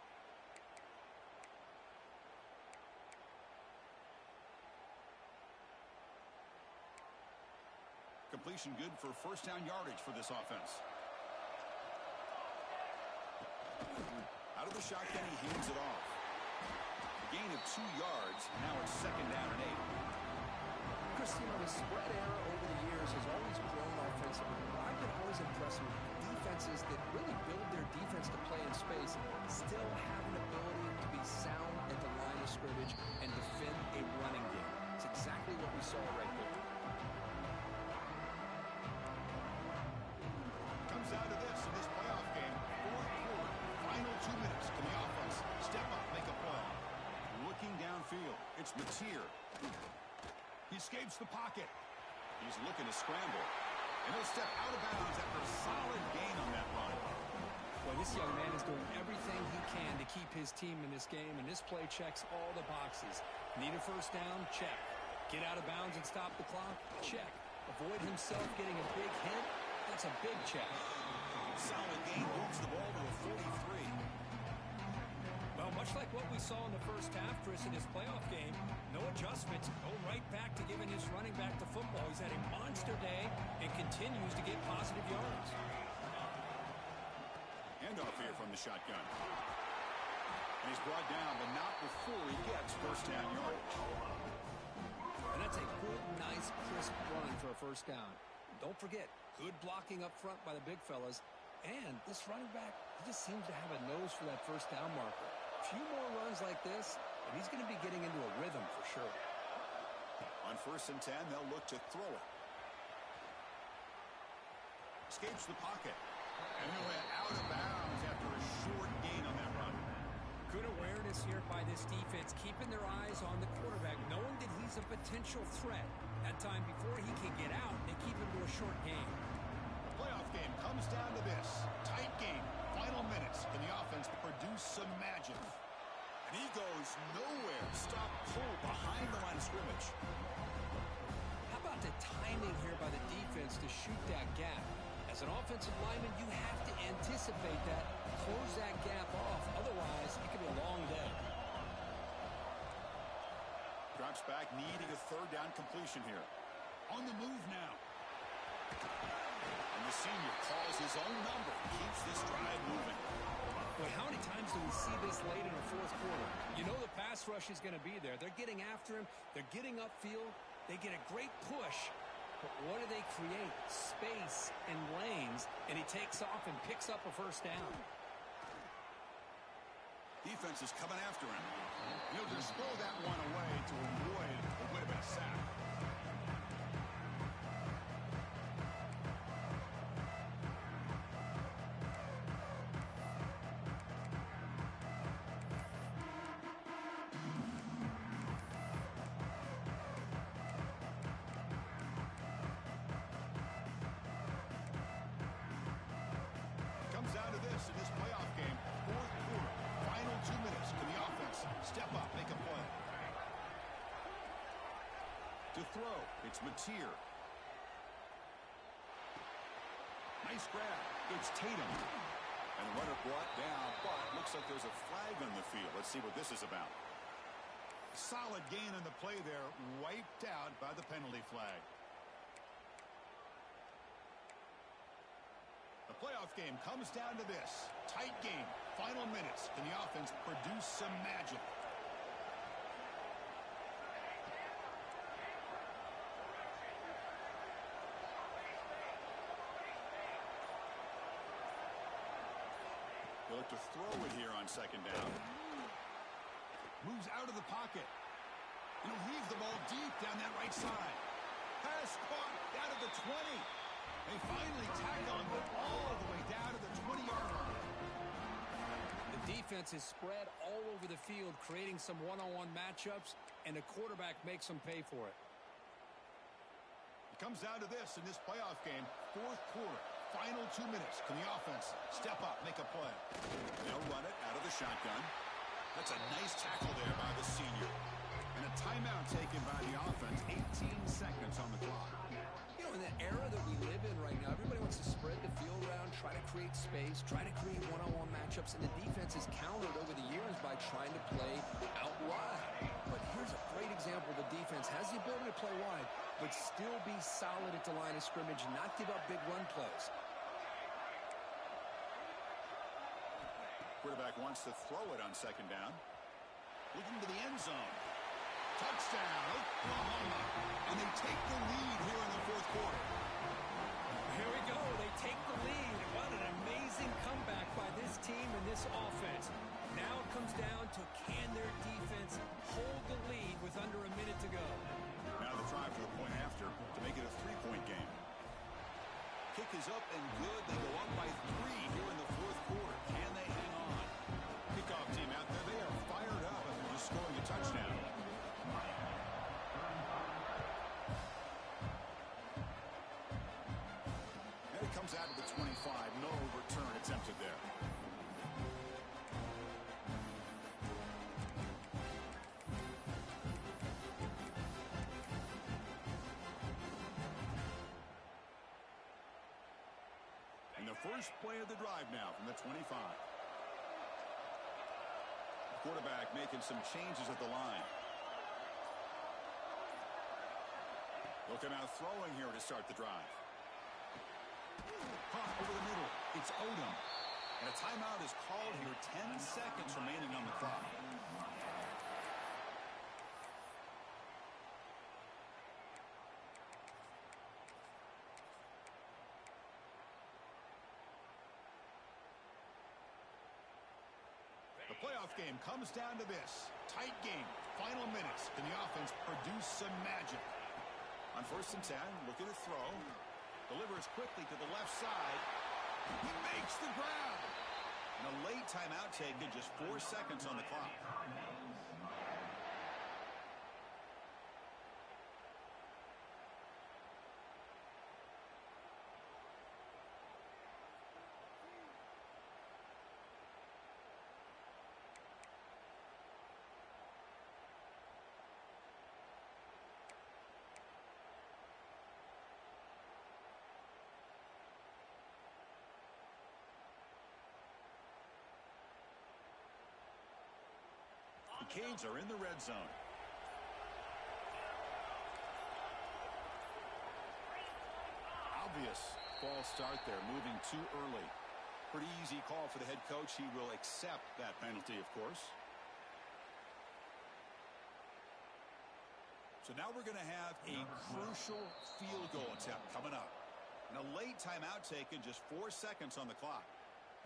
S1: Completion good for first down yardage for this offense. Out of the shotgun, he hands it off. A gain of 2 yards. Now it's 2nd down and 8.
S2: Chris, the spread era over the years has always grown offensively. I've been always impressed with defenses that really build their defense to play in space, still have an ability to be sound at the line of scrimmage and defend a running game. It's exactly what we saw right there.
S1: Comes down to this in this playoff game. 4th quarter, final 2 minutes. Can the offense step up, make a play? Looking downfield, it's Mateer. He escapes the pocket. He's looking to scramble. And he'll step out of bounds after a solid gain on that run.
S2: Well, this young man is doing everything he can to keep his team in this game, and this play checks all the boxes. Need a first down? Check. Get out of bounds and stop the clock? Check. Avoid himself getting a big hit? That's a big check.
S1: Solid gain, moves the ball to a 43.
S3: Well, much like what we saw in the first half, Chris, in his playoff game, no adjustments, go right back to giving his running back the football. He's had a monster day and continues to get positive yards.
S1: Handoff here from the shotgun. And he's brought down, but not before he gets first down yardage.
S2: And that's a good, nice, crisp run for a first down. Don't forget, good blocking up front by the big fellas. And this running back, he just seems to have a nose for that first down marker. A few more runs like this, and he's going to be getting into a rhythm for sure.
S1: On 1st and 10, they'll look to throw it. Escapes the pocket. And he went out of bounds after a short gain on that run.
S3: Good awareness here by this defense, keeping their eyes on the quarterback, knowing that he's a potential threat. That time before he can get out, they keep him to a short game.
S1: Playoff game comes down to this. Tight game. Final minutes. Can the offense produce some magic? And he goes nowhere. Stop pull behind the line of scrimmage.
S2: How about the timing here by the defense to shoot that gap? As an offensive lineman, you have to anticipate that, close that gap off. Otherwise, it could be a long day.
S1: Drops back, needing a 3rd down completion here. On the move now. And the senior calls his own number, keeps this drive moving.
S2: But how many times do we see this late in the 4th quarter?
S3: You know the pass rush is going to be there. They're getting after him. They're getting upfield. They get a great push.
S2: But what do they create? Space and lanes, and he takes off and picks up a first down.
S1: Defense is coming after him. He'll just throw that one away to avoid what would have been a sack. Down to this in this playoff game, 4th quarter, final 2 minutes. Can the offense step up, make a play? To throw, it's Mateer. Nice grab. It's Tatum. And the runner brought down, but looks like there's a flag on the field. Let's see what this is about. Solid gain on the play there, wiped out by the penalty flag. The playoff game comes down to this. Tight game. Final minutes. Can the offense produce some magic? They look to throw it here on 2nd down. Moves out of the pocket. And he'll heave the ball deep down that right side. Pass caught down at the 20. They finally tackle him all the way down to the 20-yard line.
S2: The defense is spread all over the field, creating some one-on-one matchups, and the quarterback makes them pay for it.
S1: It comes down to this in this playoff game, fourth quarter, final 2 minutes. Can the offense step up, make a play? They'll run it out of the shotgun. That's a nice tackle there by the senior. And a timeout taken by the offense, 18 seconds on the clock.
S2: You know, in the era that we live in right now, everybody wants to spread the field around, try to create space, try to create one-on-one matchups, and the defense has countered over the years by trying to play out wide. But here's a great example. The defense has the ability to play wide, but still be solid at the line of scrimmage, not give up big run plays.
S1: Quarterback wants to throw it on second down. Looking to the end zone. Touchdown, Oklahoma. And they take the lead here in the fourth quarter.
S3: Here we go. They take the lead. What an amazing comeback by this team and this offense. Now it comes down to can their defense hold the lead with under a minute to go.
S1: Now the try for the point after to make it a three-point game. Kick is up and good. They go up by 3 here in the fourth quarter. Can they hang on? Kickoff team out there. They are fired up after just scoring a touchdown. And it comes out to the 25. No return attempted there. And the first play of the drive now from the 25. The quarterback making some changes at the line. Looking out throwing here to start the drive. Caught over the middle. It's Odom. And a timeout is called here. 10 seconds remaining on the clock. The playoff game comes down to this. Tight game. Final minutes. Can the offense produce some magic? On 1st and 10, looking to throw. Delivers quickly to the left side. He makes the grab. And a late timeout taken, just 4 seconds on the clock. The Canes are in the red zone. Obvious false start there, moving too early. Pretty easy call for the head coach. He will accept that penalty, of course. So now we're going to have a crucial field goal attempt coming up. And a late timeout taken, just 4 seconds on the clock.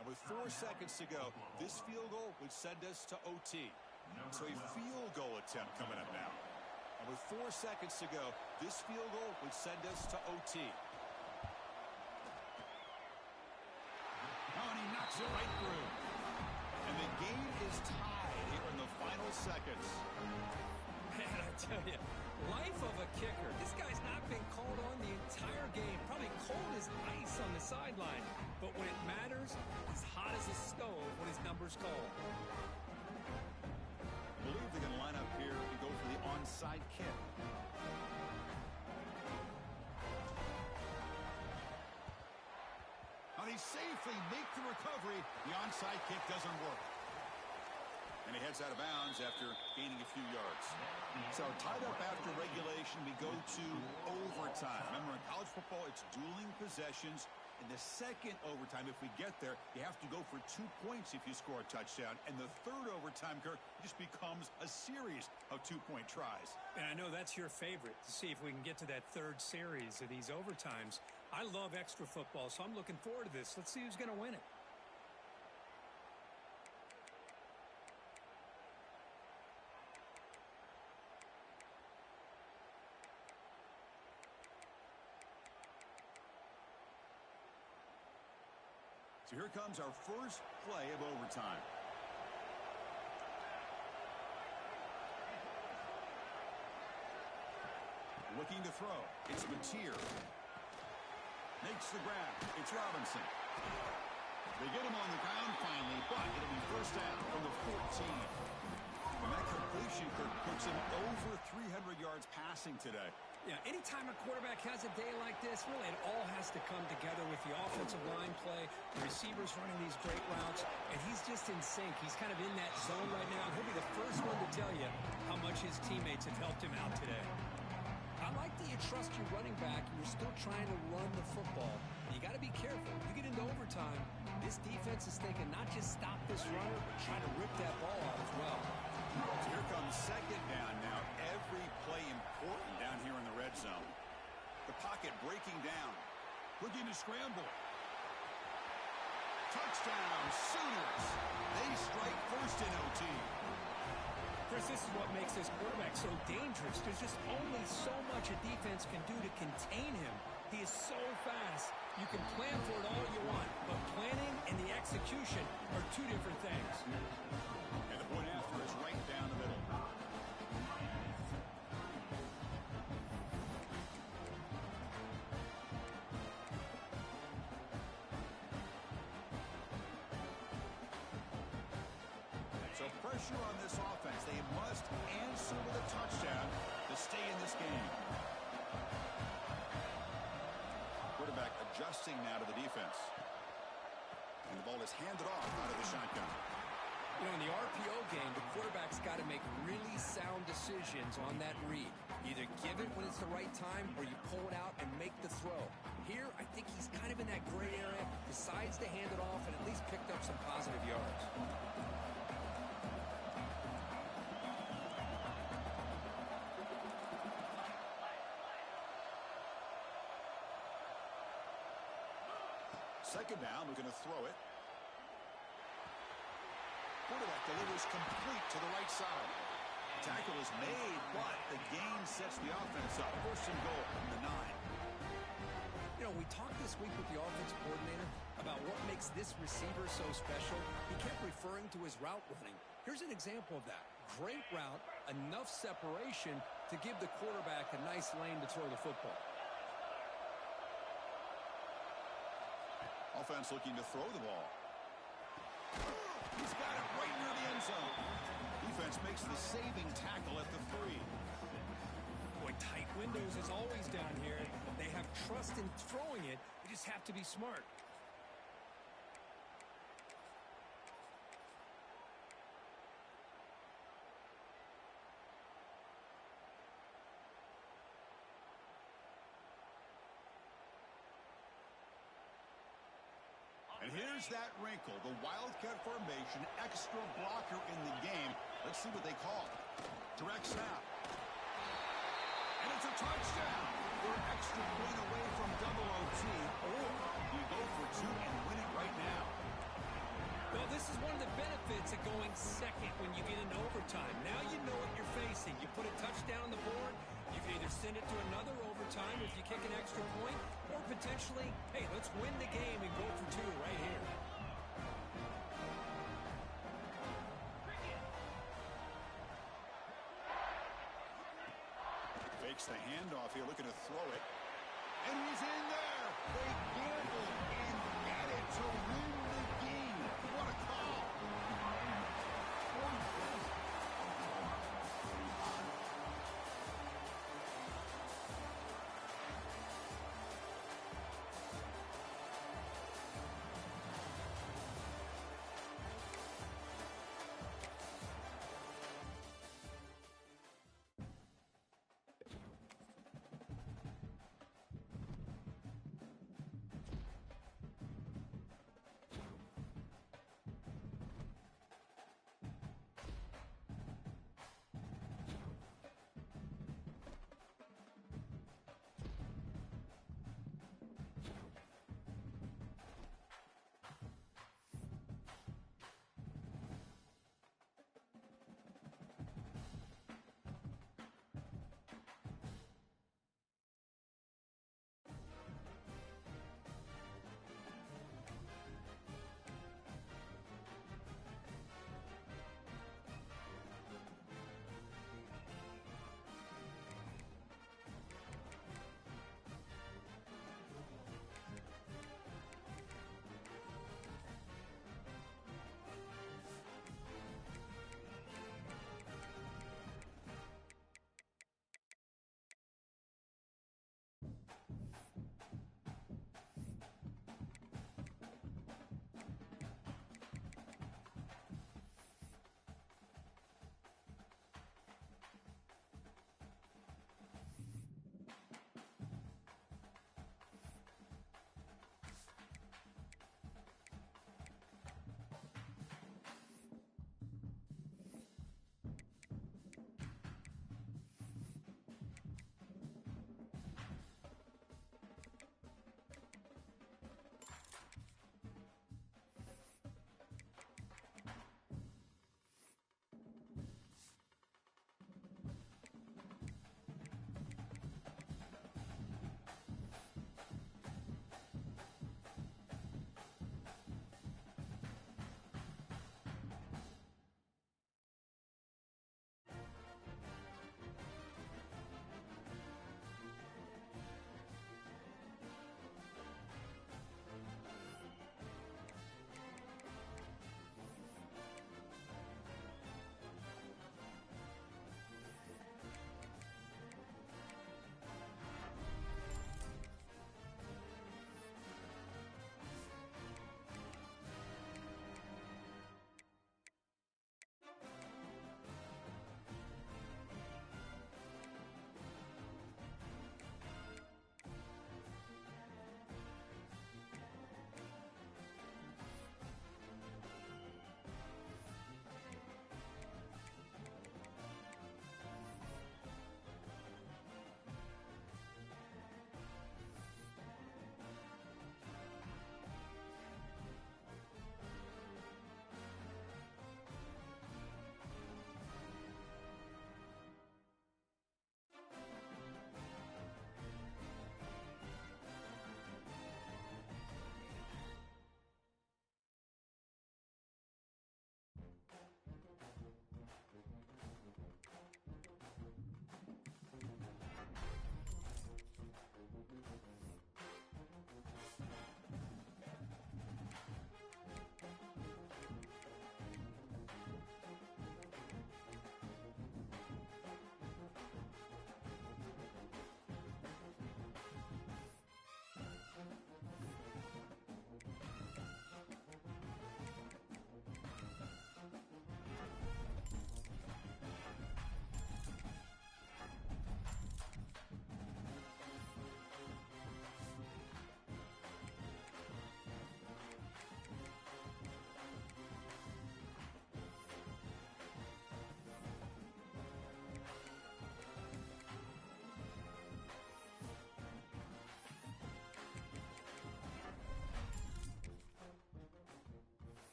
S1: And with 4 seconds to go, this field goal would send us to OT. So a field goal attempt coming up now. And with 4 seconds to go, this field goal would send us to OT. Oh, and he knocks it right through. And the game is tied here in the final seconds.
S3: Man, I tell you, life of a kicker. This guy's not been called on the entire game. Probably cold as ice on the sideline. But when it matters, he's hot as a stove when his number's called.
S1: I believe they're going to line up here and go for the onside kick. And he safely makes the recovery. The onside kick doesn't work. And he heads out of bounds after gaining a few yards. So tied up after regulation, we go to overtime. Remember, in college football, it's dueling possessions. In the second overtime, if we get there, you have to go for 2 points if you score a touchdown. And the third overtime, Kirk, just becomes a series of 2-point tries.
S3: And I know that's your favorite, to see if we can get to that third series of these overtimes. I love extra football, so I'm looking forward to this. Let's see who's going to win it.
S1: So here comes our first play of overtime. Looking to throw. It's Mateer. Makes the grab. It's Robinson. They get him on the ground finally, but it'll be first down from the 14. And that completion puts him over 300 yards passing today.
S3: Yeah, anytime a quarterback has a day like this, really it all has to come together with the offensive line play, the receivers running these great routes, and he's just in sync. He's kind of in that zone right now. He'll be the first one to tell you how much his teammates have helped him out today. I like that you trust your running back and you're still trying to run the football. You got to be careful. You get into overtime, this defense is thinking not just stop this runner, but try to rip that ball out as well.
S1: So here comes second down now. Every play important down here in the red zone. The pocket breaking down. Looking to scramble. Touchdown, Sooners. They strike first in OT.
S3: Chris, this is what makes this quarterback so dangerous. There's just only so much a defense can do to contain him. He is so fast. You can plan for it all you want, but planning and the execution are two different things.
S1: And the point after is right down the middle. So pressure on this offense. They must answer with a touchdown to stay in this game. Quarterback adjusting now to the defense. And the ball is handed off out of the shotgun.
S3: You know, in the RPO game, the quarterback's got to make really sound decisions on that read. Either give it when it's the right time or you pull it out and make the throw. Here, I think he's kind of in that gray area, decides to hand it off and at least picked up some positive yards.
S1: Second down, we're going to throw it. Quarterback delivers complete to the right side. Tackle is made, but the gain sets the offense up. First and goal from the 9.
S3: You know, we talked this week with the offensive coordinator about what makes this receiver so special. He kept referring to his route running. Here's an example of that. Great route, enough separation to give the quarterback a nice lane to throw the football.
S1: Offense looking to throw the ball. He's got it right near the end zone. Defense makes the saving tackle at the 3.
S3: Boy, tight windows as always down here. They have trust in throwing it. You just have to be smart.
S1: And here's that wrinkle, the Wildcat formation, extra blocker in the game. Let's see what they call. Direct snap. And it's a touchdown. We're an extra point away from double OT, or you go for 2 and win it right now.
S3: Well, this is one of the benefits of going second when you get into overtime. Now you know what you're facing. You put a touchdown on the board, you can either send it to another overtime if you kick an extra point, or potentially, hey, let's win the game and go for 2 right here.
S1: Fakes the handoff here, looking to throw it. And he's in there. They gamble and get it to win